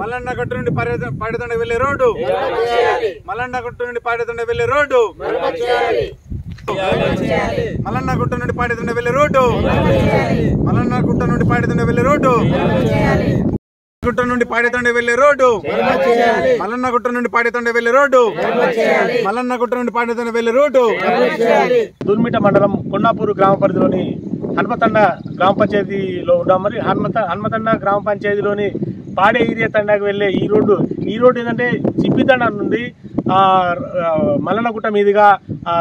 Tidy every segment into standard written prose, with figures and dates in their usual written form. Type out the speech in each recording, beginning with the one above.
మల్లన్న గట్టు నుండి పాడితండ వెళ్లే రోడ్డు, మల్లన్న గట్టు నుండి పాడితండ వెళ్లే రోడ్డు, మల్లన్న గుట్ట నుండి పాడితండ వెళ్లే రోడ్డు, మల్లన్న గుట్ట నుండి పాడితండ వెళ్లే రోడ్డు, గుట్ట నుండి పాడితండ వెళ్లే రోడ్డు, మల్లన్న గుట్ట నుండి పాడితండ వెళ్లే రోడ్డు, మల్లన్న గుట్ట నుండి పాడితండ వెళ్లే రోడ్డు. దూర్మిట మండలం కొండాపూర్ గ్రామ పరిధిలోని హనుమతండ గ్రామ పంచాయతీలో ఉన్నాం. మరి హనుమతండ గ్రామ పంచాయతీలోని పాడే ఏరియా తండాకు వెళ్ళే ఈ రోడ్డు ఏంటంటే చిప్పితండ నుండి మల్లన్నగుట్ట మీదుగా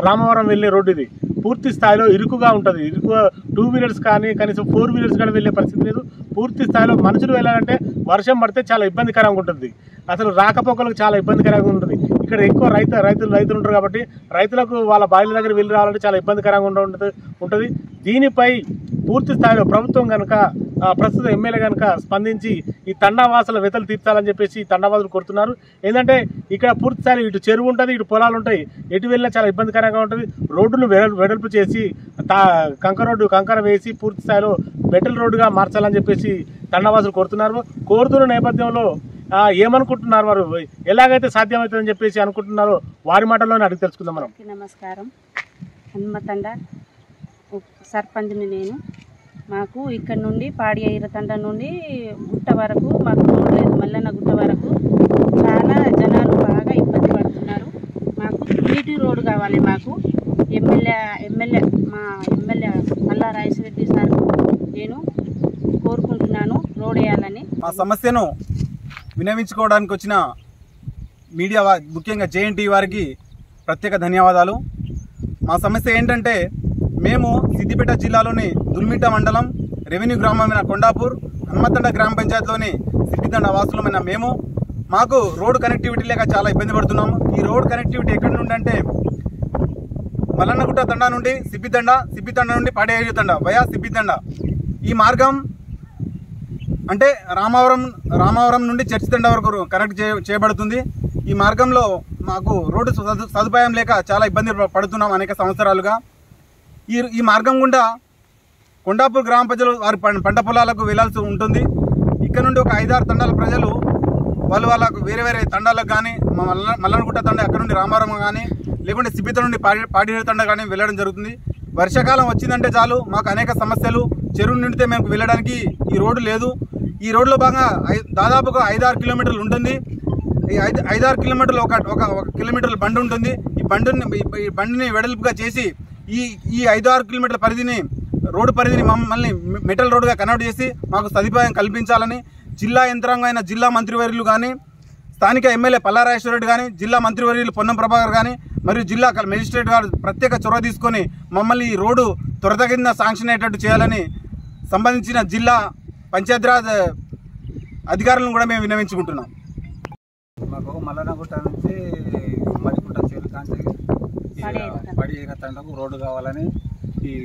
రామవరం వెళ్ళే రోడ్డు. ఇది పూర్తి స్థాయిలో ఇరుకుగా ఉంటుంది. ఇరుకు 2 వీలర్స్ కానీ కనీసం 4 వీలర్స్ కానీ వెళ్ళే పరిస్థితి లేదు. పూర్తి స్థాయిలో మనుషులు వెళ్ళాలంటే వర్షం పడితే చాలా ఇబ్బందికరంగా ఉంటుంది. అసలు రాకపోకలకు చాలా ఇబ్బందికరంగా ఉంటుంది. ఇక్కడ ఎక్కువ రైతులు ఉంటారు కాబట్టి రైతులకు వాళ్ళ బాయిల దగ్గర వెళ్ళి రావాలంటే చాలా ఇబ్బందికరంగా ఉంటుంది. దీనిపై పూర్తి స్థాయిలో ప్రభుత్వం కనుక ప్రస్తుత ఎమ్మెల్యే కనుక స్పందించి ఈ తండావాసుల వెతలు తీర్చాలని చెప్పేసి తండావాసులు కోరుతున్నారు. ఏంటంటే ఇక్కడ పూర్తి స్థాయిలో ఇటు చెరువు ఉంటుంది, ఇటు పొలాలు ఉంటాయి. ఎటు వెళ్ళినా చాలా ఇబ్బందికరంగా ఉంటుంది. రోడ్డును వెడల్పు చేసి కంకర వేసి పూర్తి స్థాయిలో మెటల్ రోడ్డుగా మార్చాలని చెప్పేసి తండావాసులు కోరుతున్న నేపథ్యంలో ఏమనుకుంటున్నారు, వారు ఎలాగైతే సాధ్యమవుతుందని చెప్పేసి అనుకుంటున్నారో వారి మాటల్లోనే అడిగి తెలుసుకుందాం మనం. నమస్కారం. హనుమతండ సర్పంచ్ని నేను. మాకు ఇక్కడ నుండి పాడి ఐరతండ నుండి గుట్ట వరకు మాకు రోడ్ లేదు. మల్లన్న గుట్ట వరకు చాలా జనాలు బాగా ఇబ్బంది పడుతున్నారు. మాకు బీటీ రోడ్డు కావాలి. మాకు మా ఎమ్మెల్యే పల్లా రాజేశ్వరరెడ్డి సార్ నేను కోరుకుంటున్నాను రోడ్ వేయాలని. మా సమస్యను వినవించుకోవడానికి వచ్చిన మీడియా ముఖ్యంగా జేఎన్టీ వారికి ప్రత్యేక ధన్యవాదాలు. మా సమస్య ఏంటంటే మేము సిద్దిపేట జిల్లాలోని దుల్మిట మండలం రెవెన్యూ గ్రామమైన కొండాపూర్ హనుమతండ గ్రామ పంచాయతీలోని సిద్దితండ వాసులమైన మాకు రోడ్డు కనెక్టివిటీ లేక చాలా ఇబ్బంది పడుతున్నాము. ఈ రోడ్ కనెక్టివిటీ ఎక్కడి నుండి అంటే మల్లన్నగుట్ట తండా నుండి సిబ్బితండ నుండి పాడేరు తండ వయా సిబ్బితండ. ఈ మార్గం అంటే రామవరం నుండి చర్చి తండ వరకు కనెక్ట్ చేయబడుతుంది. ఈ మార్గంలో మాకు రోడ్డు సదుపాయం లేక చాలా ఇబ్బంది పడుతున్నాం అనేక సంవత్సరాలుగా. ఈ మార్గం గుండా కొండాపూర్ గ్రామ ప్రజలు వారి పంట పొలాలకు వెళ్లాల్సి ఉంటుంది. ఇక్కడ నుండి ఒక 5-6 తండాల ప్రజలు వాళ్ళకు వేరే తండాలకు కానీ మల్లన్నగుట్ట తండ అక్కడ నుండి రామవరం కానీ లేకుంటే సిబ్బిత నుండి పాడేరు తండ కానీ వెళ్ళడం జరుగుతుంది. వర్షాకాలం వచ్చిందంటే చాలు మాకు అనేక సమస్యలు. చెరువు నిండితే మేము వెళ్ళడానికి ఈ రోడ్డు లేదు. ఈ రోడ్లో భాగంగా దాదాపుగా 5-6 కిలోమీటర్లు ఉంటుంది. ఈ 5-6 కిలోమీటర్లు ఒక కిలోమీటర్ల బండి ఉంటుంది. ఈ బండిని వెడల్పుగా చేసి ఈ 5-6 కిలోమీటర్ల రోడ్డు పరిధిని మమ్మల్ని మెటల్ రోడ్డుగా కన్వర్ట్ చేసి మాకు సదుపాయం కల్పించాలని జిల్లా యంత్రాంగం అయిన జిల్లా మంత్రివర్యులు కానీ స్థానిక ఎమ్మెల్యే పల్లా రాజేశ్వరరెడ్డి కానీ జిల్లా మంత్రివర్యులు పొన్నం ప్రభాకర్ కానీ మరియు జిల్లా మెజిస్ట్రేట్ గారు ప్రత్యేక చొరవ తీసుకొని మమ్మల్ని ఈ రోడ్డు త్వరితగతిన శాంక్షన్ అయ్యేటట్టు చేయాలని సంబంధించిన జిల్లా పంచాయతీరాజ్ అధికారులను కూడా మేము విన్నవించుకుంటున్నాం. మాకు మల్లన్నగుట్ట నుంచి మరికుంట చేరు కాంచి పడి తండకు రోడ్డు కావాలని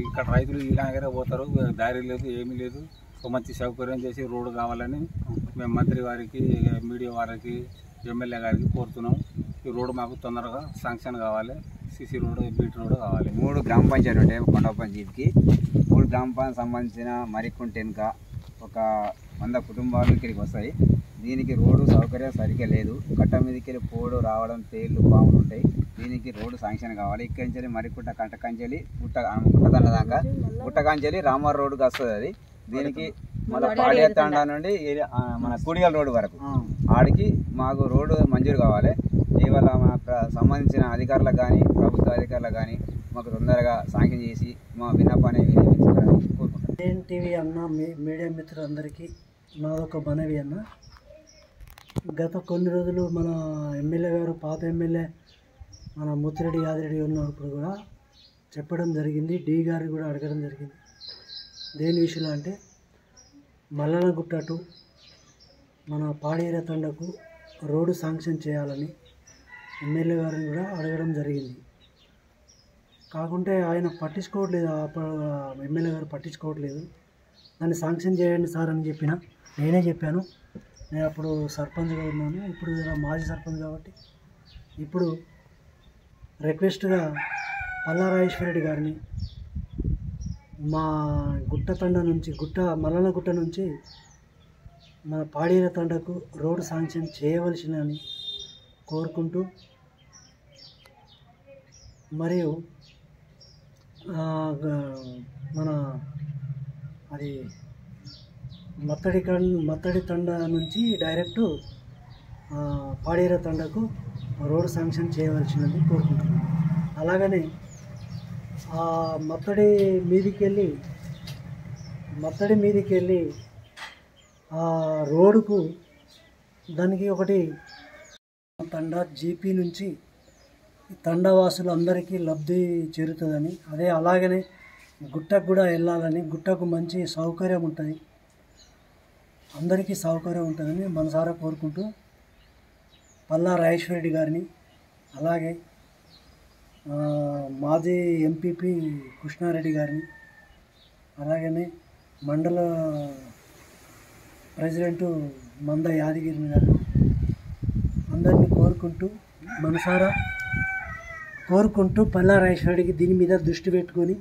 ఇక్కడ రైతులు ఇలాగే పోతారు. దారి లేదు, ఏమీ లేదు. మంచి సౌకర్యం చేసి రోడ్డు కావాలని మేము మంత్రి వారికి, మీడియా వారికి, ఎమ్మెల్యే గారికి కోరుతున్నాం. ఈ రోడ్డు మాకు తొందరగా శాంక్షన్ కావాలి. సిసి రోడ్డు, బీటీ రోడ్డు కావాలి. 3 గ్రామ పంచాయతీలు ఉంటాయి కొండ పంచాయతీకి. 3 గ్రామ పంచాయతీ సంబంధించిన మరికుంట వెనుక ఒక 100 కుటుంబాలు ఇక్కడికి వస్తాయి. దీనికి రోడ్డు సౌకర్యం సరిగ్గా లేదు. కట్ట మీదకి వెళ్ళి పోడు రావడం, తేళ్ళు పాములు ఉంటాయి. దీనికి రోడ్డు శాంక్షన్ కావాలి. ఇక్కడి నుంచి మరికుంట కంటకంచెలి గుట్టతండ దాకా గుట్టకంచెలి రామవరం రోడ్డుకి వస్తుంది. అది దీనికి మళ్ళీ పాడేతండ నుండి మన కూడిగల్ రోడ్డు వరకు ఆడికి మాకు రోడ్డు మంజూరు కావాలి. ఇవాళ మాకు సంబంధించిన అధికారులకు కానీ ప్రభుత్వ అధికారులకు కానీ మాకు తొందరగా శాంక్షన్ చేసి మా విన్నపాన్ని వినియోగించుకోవాలని కోరుకుంటున్నాం. జేఎన్టీవీ అన్న మీడియా మిత్రులందరికీ నాదొక మనవి అన్న. గత కొన్ని రోజులు మన ఎమ్మెల్యే గారు, పాత ఎమ్మెల్యే మన ముత్తిరెడ్డి యాదిరెడ్డి ఉన్నప్పుడు కూడా చెప్పడం జరిగింది. డి గారికి కూడా అడగడం జరిగింది. దేని విషయంలో అంటే మల్లన్నగుట్ట టు మన పాడేరు తండకు రోడ్డు శాంక్షన్ చేయాలని ఎమ్మెల్యే గారిని కూడా అడగడం జరిగింది. కాకుంటే ఆయన పట్టించుకోవట్లేదు. ఎమ్మెల్యే గారు పట్టించుకోవట్లేదు. దాన్ని శాంక్షన్ చేయండి సార్ అని నేనే చెప్పాను. నేను అప్పుడు సర్పంచ్గా ఉన్నాను, ఇప్పుడు మాజీ సర్పంచ్ కాబట్టి ఇప్పుడు రిక్వెస్ట్గా పల్లా రాజేశ్వరరెడ్డి గారిని మా గుట్టతండ నుంచి మల్లన్నగుట్ట నుంచి మన పాడేరు తండకు రోడ్డు శాంక్షన్ చేయవలసినని కోరుకుంటూ, మరియు మన అది మత్తడి తండ నుంచి డైరెక్టు పాడేరు తండకు రోడ్డు శాంక్షన్ చేయవలసినది కోరుకుంటున్నాను. అలాగనే ఆ మత్తడి మీదికి వెళ్ళి ఆ రోడ్డుకు దానికి ఒకటి తండ జీపీ నుంచి తండవాసులు అందరికీ లబ్ధి చేరుతుందని, అదే అలాగనే గుట్టకు కూడా వెళ్ళాలని, గుట్టకు మంచి సౌకర్యం ఉంటుంది, అందరికీ సౌకర్యం ఉంటుందని మనసారా కోరుకుంటూ పల్లా రాజేశ్వరరెడ్డి గారిని, అలాగే మాజీ ఎంపీపీ కృష్ణారెడ్డి గారిని, అలాగనే మండల ప్రెసిడెంటు మంద యాదగిరిని గారిని అందరినీ మనసారా కోరుకుంటూ పల్లా రాజేశ్వరరెడ్డికి దీని మీద దృష్టి పెట్టుకొని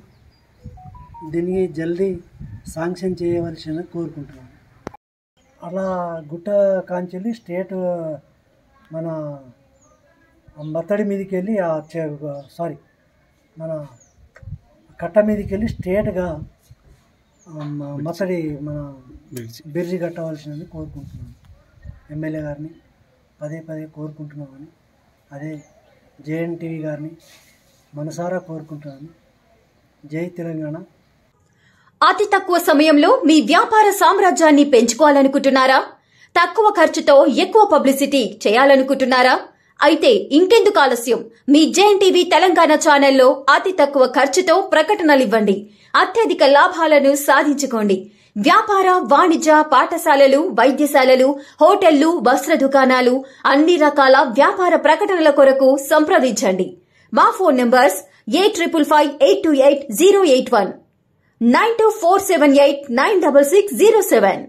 దీనికి జల్దీ శాంక్షన్ చేయవలసిన కోరుకుంటున్నాను. అలా గుట్ట కాంచెల్లి స్టేట్ మన మత్తడి మీదకి వెళ్ళి మన కట్ట మీదకి వెళ్ళి స్ట్రేట్గా మత్తడి మన బిర్జి కట్టవలసినది కోరుకుంటున్నాను. ఎమ్మెల్యే గారిని పదే కోరుకుంటున్నామని, అదే జేఎన్టీవీ గారిని మనసారా కోరుకుంటున్నాను. జై తెలంగాణ. అతి తక్కువ సమయంలో మీ వ్యాపార సామ్రాజ్యాన్ని పెంచుకోవాలనుకుంటున్నారా? తక్కువ ఖర్చుతో ఎక్కువ పబ్లిసిటీ చేయాలనుకుంటున్నారా? అయితే ఇంకెందుకు ఆలస్యం? మీ జేఎన్టీవీ తెలంగాణ ఛానల్లో అతి తక్కువ ఖర్చుతో ప్రకటనలివ్వండి. అత్యధిక లాభాలను సాధించుకోండి. వ్యాపార, వాణిజ్య, పాఠశాలలు, వైద్యశాలలు, హోటళ్లు, వస్త్ర దుకాణాలు, అన్ని రకాల వ్యాపార ప్రకటనల కొరకు సంప్రదించండి. మా ఫోన్ నంబర్స్ 8558288081, 9247896607.